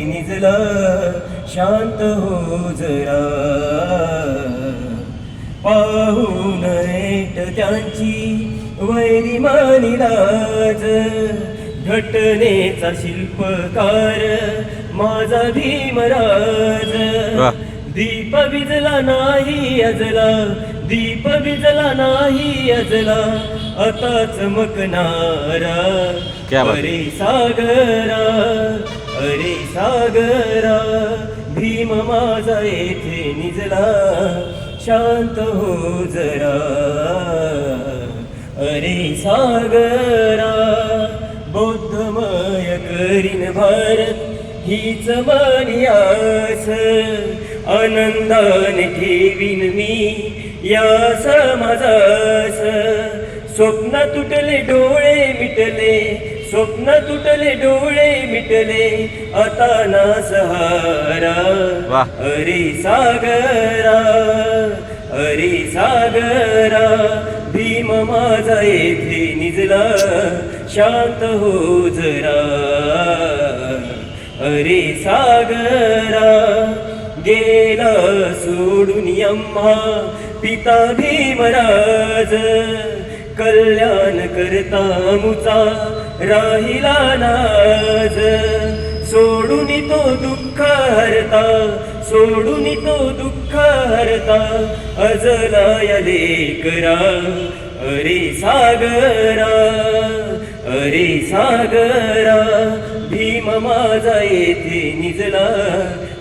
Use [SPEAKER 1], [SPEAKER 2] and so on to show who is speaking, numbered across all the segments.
[SPEAKER 1] निजला शांत हो जरा, पाहून नेट त्यांची वैरी मानिलाज, घटनेचा शिल्पकार माझा भीमराज. दीप विजला नाही अजला, दीप विजला नाही अजला, आता चमकणारा अरे सागरा, अरे सागरा. भीम माझा येथे निजला शांत हो जरा, अरे सागरा. बौद्धमय करीन भारत हीच मानी आस, आनंदाने ठेवीन मी या समाजास. स्वप्न तुटले डोळे मिटले, स्वप्न तुटले डोळे मिटले, आता ना सहारा. अरे सागरा, अरे सागरा. भीम माझा येथे निजला शांत हो जरा, अरे सागरा. गेला सोडून यम्हा पिता भीमराज, कल्याण करता मुचा राहिला नाज. सोडून तो दुःख हरता, सोडून तो दुःख हरता, अजला या लेकरा. अरे सागरा, अरे सागरा. भीम माझा येथे निजला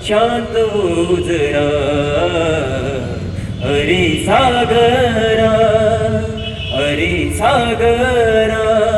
[SPEAKER 1] शांत हो जरा, अरे सागरा, अरे सागरा.